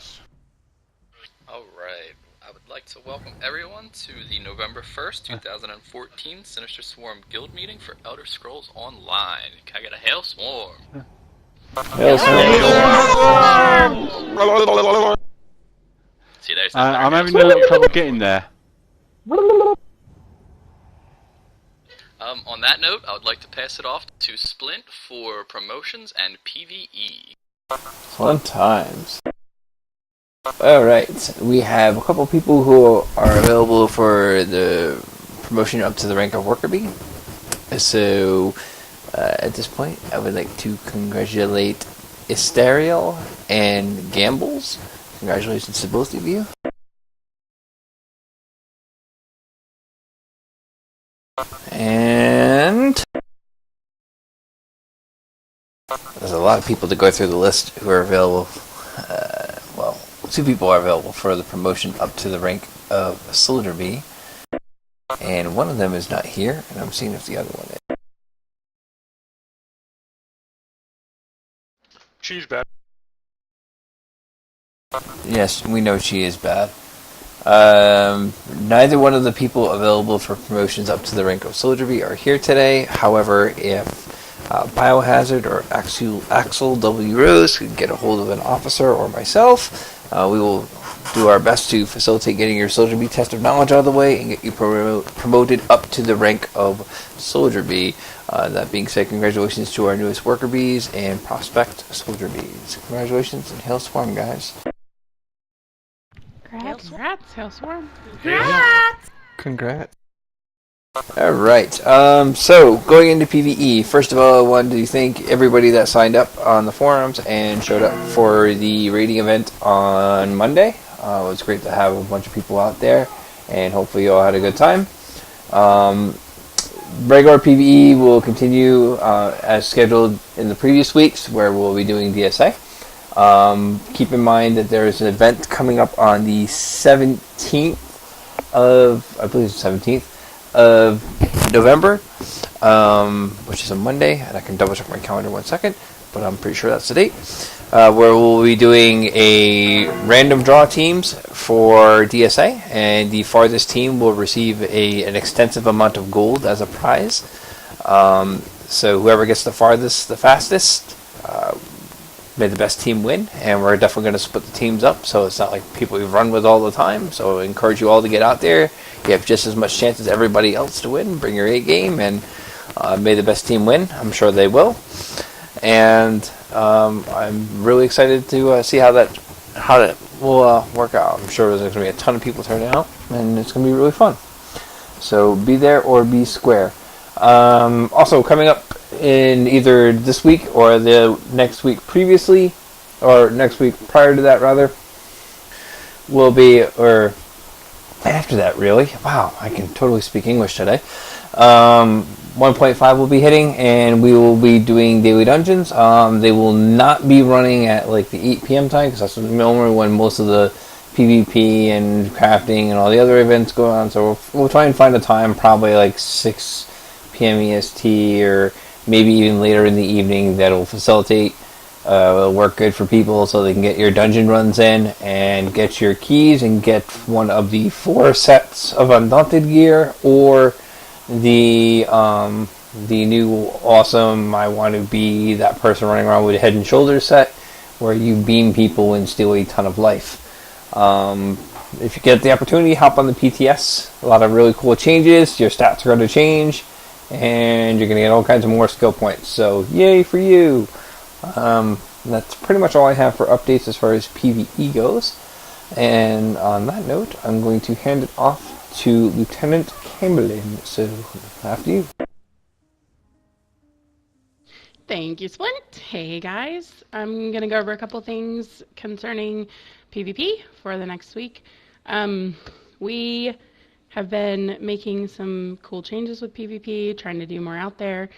us. Alright, I would like to welcome everyone to the November 1st, 2014 Sinister Swarm Guild meeting for Elder Scrolls Online. Can I get a Hail Swarm? Hail Hail Swarm! Swarm! See, there's that better I'm Hail having a Swarm little than you were trouble looking getting for. there. On that note, I would like to pass it off to Splint for promotions and PvE. Fun times. Alright, we have a couple people who are available for the promotion up to the rank of Worker Bee. So, at this point, I would like to congratulate Isteriel and Gambles. Congratulations to both of you. And there's a lot of people to go through the list who are available. Well, 2 people are available for the promotion up to the rank of Soldier Bee. And one of them is not here, and I'm seeing if the other one is. She's bad. Yes, we know she is bad. Neither one of the people available for promotions up to the rank of Soldier Bee are here today. However, if Biohazard or Axel W. Rose could get a hold of an officer or myself, we will do our best to facilitate getting your Soldier Bee test of knowledge out of the way and get you promoted up to the rank of Soldier Bee. That being said, congratulations to our newest Worker Bees and Prospect Soldier Bees. Congratulations and Hail Swarm, guys. Congrats, Hailswarm. Congrats. Alright, so going into PvE, first of all, I wanted to thank everybody that signed up on the forums and showed up for the raiding event on Monday. It was great to have a bunch of people out there, and hopefully you all had a good time. Regular PvE will continue as scheduled in the previous weeks, where we'll be doing DSA. Keep in mind that there is an event coming up on the 17th of, I believe it's the 17th of November, which is a Monday, and I can double check my calendar 1 second, but I'm pretty sure that's the date, where we'll be doing a random draw teams for DSA, and the farthest team will receive an extensive amount of gold as a prize. So whoever gets the farthest, the fastest, may the best team win, and we're definitely going to split the teams up, so it's not like people we run with all the time. So I encourage you all to get out there. You have just as much chance as everybody else to win. Bring your A game, and may the best team win. I'm sure they will. And I'm really excited to see how that will work out. I'm sure there's going to be a ton of people turning out, and it's going to be really fun. So be there or be square. Also coming up in either this week or the next week previously, or next week prior to that rather, will be, or after that really, wow, I can totally speak English today. 1.5 will be hitting, and we will be doing daily dungeons. They will not be running at like the 8 p.m. time, because that's normally when most of the PvP and crafting and all the other events go on. So we'll try and find a time, probably like 6 p.m. EST, or maybe even later in the evening, that'll facilitate, work good for people so they can get your dungeon runs in and get your keys and get one of the 4 sets of Undaunted gear, or the new awesome I want to be that person running around with a head and shoulders set, where you beam people and steal a ton of life. If you get the opportunity, hop on the PTS. A lot of really cool changes. Your stats are going to change, and you're going to get all kinds of more skill points. So, yay for you! That's pretty much all I have for updates as far as PvE goes. And on that note, I'm going to hand it off to Lieutenant Chamberlain. So, after you. Thank you, Splint. Hey guys, I'm going to go over a couple things concerning PvP for the next week. We have been making some cool changes with PvP, trying to do more out there.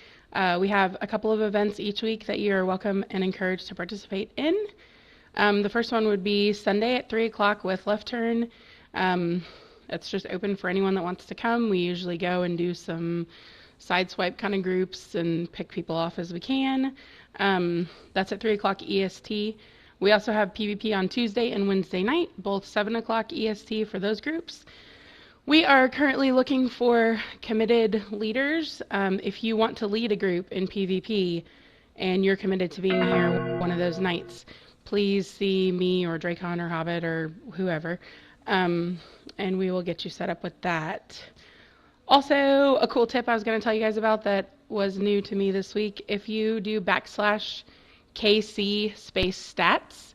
We have a couple of events each week that you are welcome and encouraged to participate in. The first one would be Sunday at 3 o'clock with Left Turn. It's just open for anyone that wants to come. We usually go and do some sideswipe kind of groups and pick people off as we can. That's at 3 o'clock EST. We also have PvP on Tuesday and Wednesday night, both 7 o'clock EST for those groups. We are currently looking for committed leaders. If you want to lead a group in PvP and you're committed to being here one of those nights, please see me or Dracon or Hobbit or whoever, and we will get you set up with that. Also, a cool tip I was going to tell you guys about that was new to me this week. If you do \KC space stats,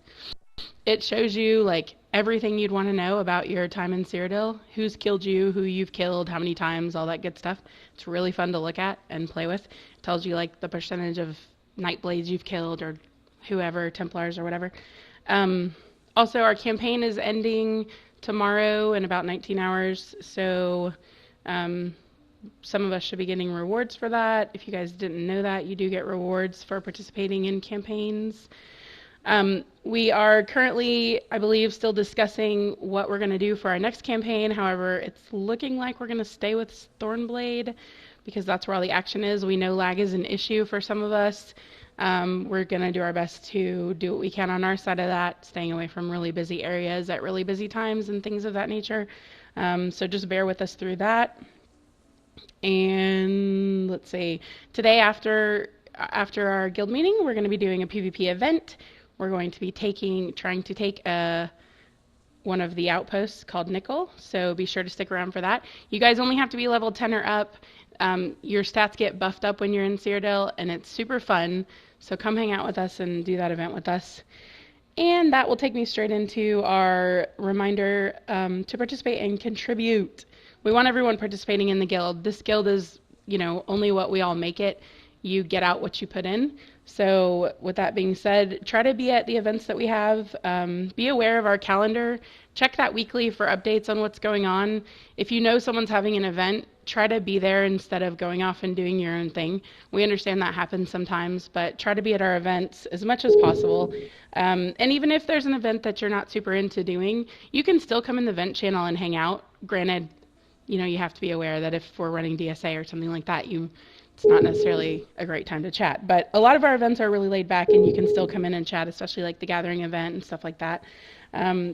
it shows you like everything you'd want to know about your time in Cyrodiil, who's killed you, who you've killed, how many times, all that good stuff. It's really fun to look at and play with. It tells you like the percentage of Nightblades you've killed or whoever, Templars or whatever. Also, our campaign is ending tomorrow in about 19 hours, so some of us should be getting rewards for that. If you guys didn't know that, you do get rewards for participating in campaigns. We are currently, I believe, still discussing what we're going to do for our next campaign. However, it's looking like we're going to stay with Thornblade because that's where all the action is. We know lag is an issue for some of us. We're going to do our best to do what we can on our side of that, staying away from really busy areas at really busy times and things of that nature. So just bear with us through that. And let's see, today after our guild meeting, we're going to be doing a PvP event. We're going to be trying to take one of the outposts called Nickel, so be sure to stick around for that. You guys only have to be level 10 or up. Your stats get buffed up when you're in Cyrodiil, and it's super fun, so come hang out with us and do that event with us. And that will take me straight into our reminder to participate and contribute. We want everyone participating in the guild. This guild is, only what we all make it. You get out what you put in. So with that being said, try to be at the events that we have. Be aware of our calendar. Check that weekly for updates on what's going on. If you know someone's having an event, try to be there instead of going off and doing your own thing. We understand that happens sometimes, but try to be at our events as much as possible. And even if there's an event that you're not super into doing, you can still come in the event channel and hang out. Granted, you have to be aware that if we're running DSA or something like that, it's not necessarily a great time to chat. But a lot of our events are really laid back, and you can still come in and chat, especially like the Gathering event and stuff like that.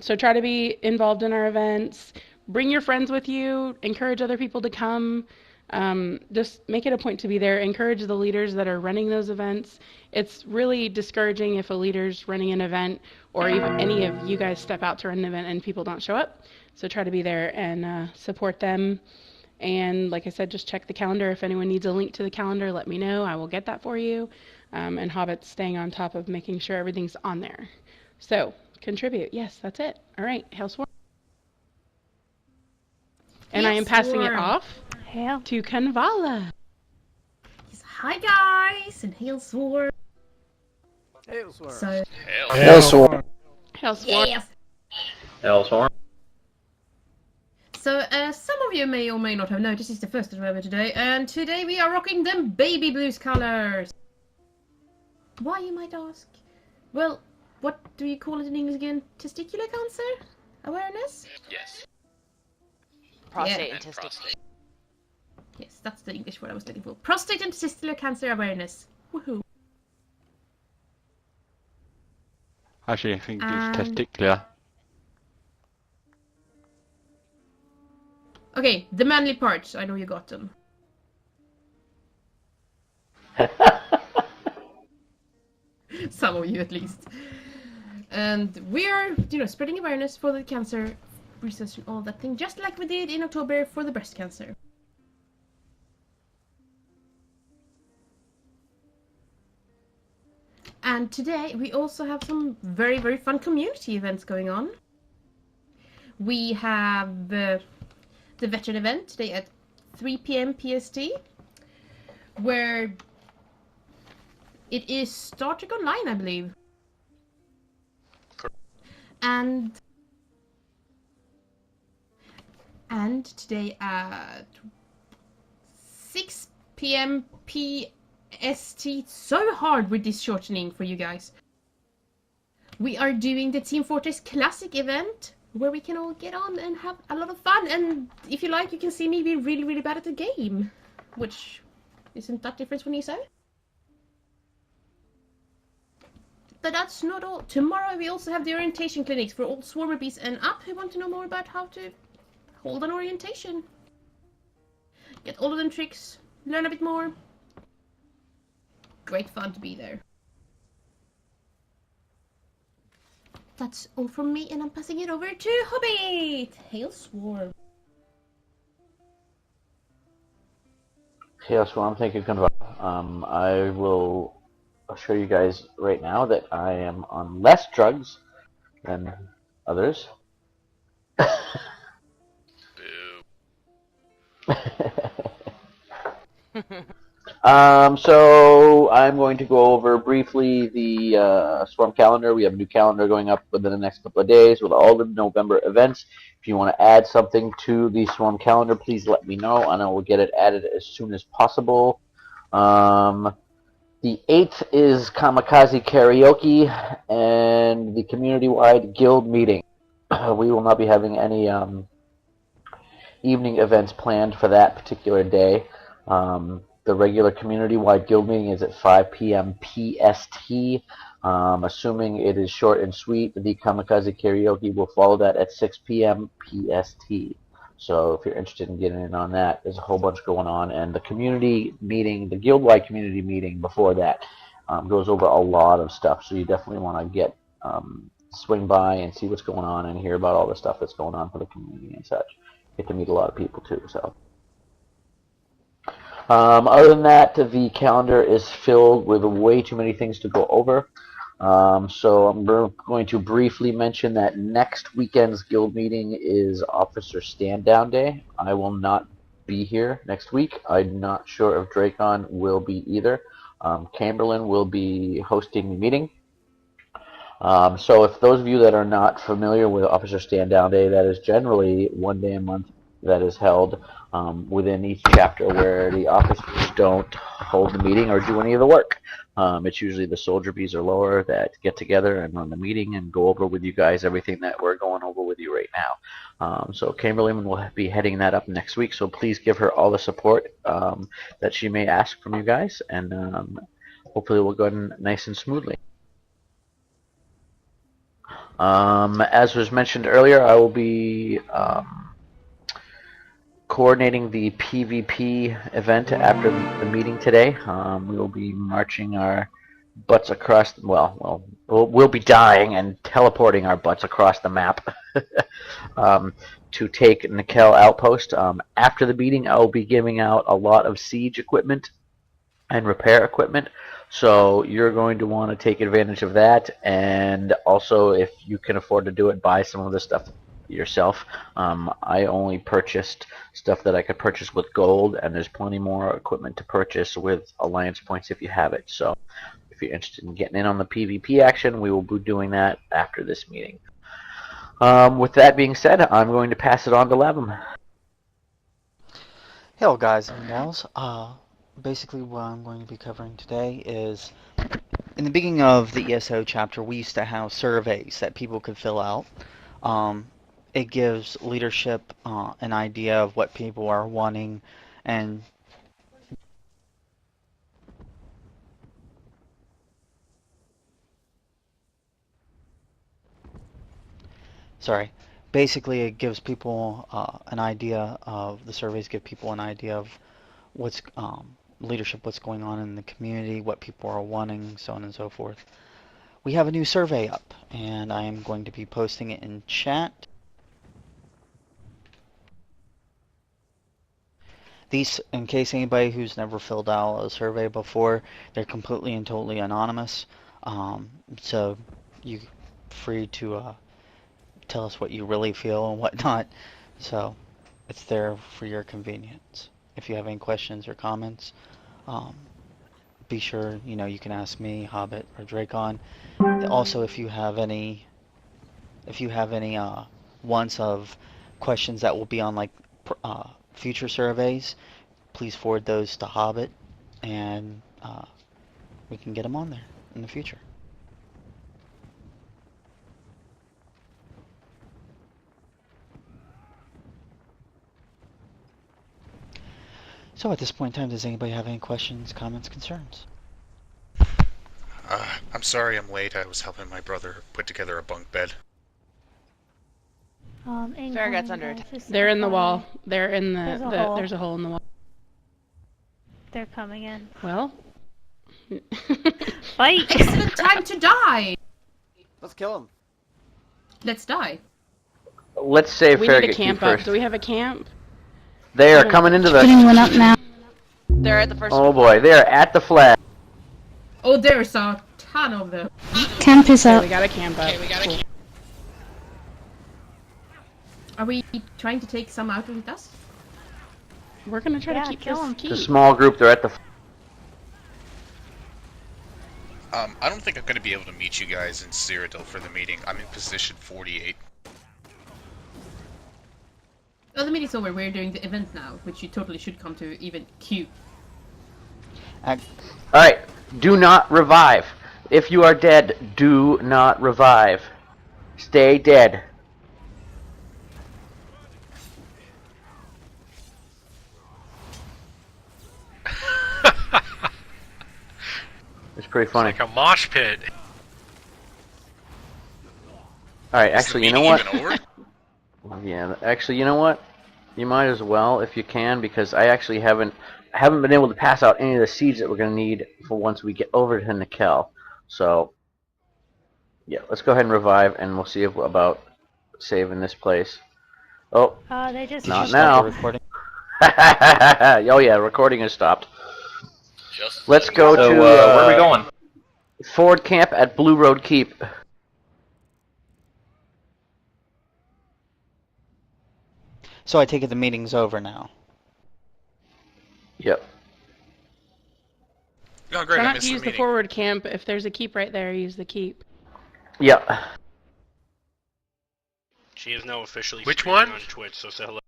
So try to be involved in our events. Bring your friends with you. Encourage other people to come. Just make it a point to be there. Encourage the leaders that are running those events. It's really discouraging if a leader's running an event or even any of you guys step out to run an event and people don't show up. So try to be there and support them. And like I said, just check the calendar. If anyone needs a link to the calendar, let me know. I will get that for you. And Hobbit's staying on top of making sure everything's on there. So contribute. Yes, that's it. All right. Hail Swarm. And I am passing it off to Kanvala. Yes, hi guys, and Hail Swarm. Hail Swarm. So, Hail Swarm. Hail Swarm. yes. Hail Swarm. So, some of you may or may not have noticed it's the 1st of November today, and today we are rocking them baby blues colors. Why, you might ask? Well, what do you call it in English again? Testicular cancer awareness? Yes. Prostate Yeah. and testicles. Yes, that's the English word I was looking for. Prostate and testicular cancer awareness. Woohoo. Actually, I think it's testicular. Okay, the manly parts. I know you got them. Some of you at least. And we are, spreading awareness for the cancer research and all that thing, just like we did in October for the breast cancer. And today we also have some very, very fun community events going on. We have the veteran event today at 3 p.m. PST, where it is Star Trek Online, I believe. And today at 6 p.m. PST, so hard with this shortening for you guys. We are doing the Team Fortress Classic event, where we can all get on and have a lot of fun. And if you like, you can see me be really, really bad at the game. Which isn't that different when you say? But that's not all. Tomorrow we also have the orientation clinics for all swarmer bees and up who want to know more about how to hold an orientation. Get all of them tricks, learn a bit more. Great fun to be there. That's all from me, and I'm passing it over to Hobbit! Hail Swarm. Chaos Swarm, thank you, Conva. I will show you guys right now that I am on less drugs than others. So I'm going to go over briefly the Swarm calendar. We have a new calendar going up within the next couple of days with all the November events. If you want to add something to the Swarm calendar, please let me know, and I will get it added as soon as possible. The 8th is Kamikaze Karaoke and the community-wide guild meeting. We will not be having any evening events planned for that particular day. The regular community-wide guild meeting is at 5 p.m. PST. Assuming it is short and sweet, the Kamikaze Karaoke will follow that at 6 p.m. PST. So if you're interested in getting in on that, there's a whole bunch going on. And the community meeting, the guild-wide community meeting before that, goes over a lot of stuff. So you definitely want to get swing by and see what's going on and hear about all the stuff that's going on for the community and such. Get to meet a lot of people too. So. Other than that, the calendar is filled with way too many things to go over. So I'm going to briefly mention that next weekend's guild meeting is Officer Stand-Down Day. I will not be here next week. I'm not sure if Dracon will be either. Camberlin will be hosting the meeting. So if those of you that are not familiar with Officer Stand-Down Day, that is generally one day a month that is held within each chapter where the officers don't hold the meeting or do any of the work. It's usually the soldier bees or lower that get together and run the meeting and go over with you guys everything that we're going over with you right now. So Camberlin will be heading that up next week, so please give her all the support that she may ask from you guys, and hopefully we'll go nice and smoothly. As was mentioned earlier, I will be coordinating the PvP event after the meeting today. We will be marching our butts across, we'll be dying and teleporting our butts across the map to take Nikel Outpost. After the meeting, I will be giving out a lot of siege equipment and repair equipment. So you're going to want to take advantage of that, and also if you can afford to do it, buy some of the stuff yourself. I only purchased stuff that I could purchase with gold, and there's plenty more equipment to purchase with alliance points if you have it. So if you're interested in getting in on the PvP action, we will be doing that after this meeting. With that being said, I'm going to pass it on to Lavem. Hello guys and gals. Basically what I'm going to be covering today is, in the beginning of the ESO chapter, we used to have surveys that people could fill out. It gives leadership an idea of what people are wanting, and basically it gives people an idea of, the surveys give people an idea of what's leadership, what's going on in the community, what people are wanting, so on and so forth. We have a new survey up, and I am going to be posting it in chat. These, in case anybody who's never filled out a survey before, they're completely and totally anonymous. So you're free to tell us what you really feel and whatnot. So it's there for your convenience. If you have any questions or comments, be sure you can ask me, Hobbit, or Dracon. Also, if you have any ones of questions that will be on like future surveys, please forward those to Hobbit, and we can get them on there in the future. So at this point in time, does anybody have any questions, comments, concerns? I'm sorry I'm late. I was helping my brother put together a bunk bed. Farragut's under attack. They're in the wall. They're in There's a hole. there's a hole in the wall. They're coming in. Well. Fight! Excellent time to die! Let's kill him. Let's die. Let's save We need Farragut a camp Keep up. first. Do we have a camp? They are coming into the... Putting one up now. They're at the first. Oh boy, they are at the flag. Oh, there's a ton of them. Camp is Okay, up. we got a camp up. Cool. Are we trying to take some out with us? We're gonna try to keep kill this 'em. It's a key. small group, they're at the... I don't think I'm going to be able to meet you guys in Cyrodiil for the meeting. I'm in position 48. Well, the meeting's over. We're doing the event now, which you totally should come to event Q. Alright, do not revive. If you are dead, do not revive. Stay dead. It's pretty funny. Like a mosh pit. Alright, Is the actually, you know meeting what? even over? Yeah, actually, you know what? You might as well, if you can, because I actually haven't been able to pass out any of the seeds that we're going to need for once we get over to Nikel. So, yeah, let's go ahead and revive, and we'll see about saving this place. Oh, They just. not Stop now. the recording. Oh yeah, recording has stopped. Just Let's go So, to where are we going? Forward camp at Blue Road Keep. So I take it the meeting's over now. Yep. Oh, great, Try I not missed to the use the meeting. forward camp. If there's a keep right there, use the keep. Yep. She is now officially Which streaming one? on Twitch, so say hello.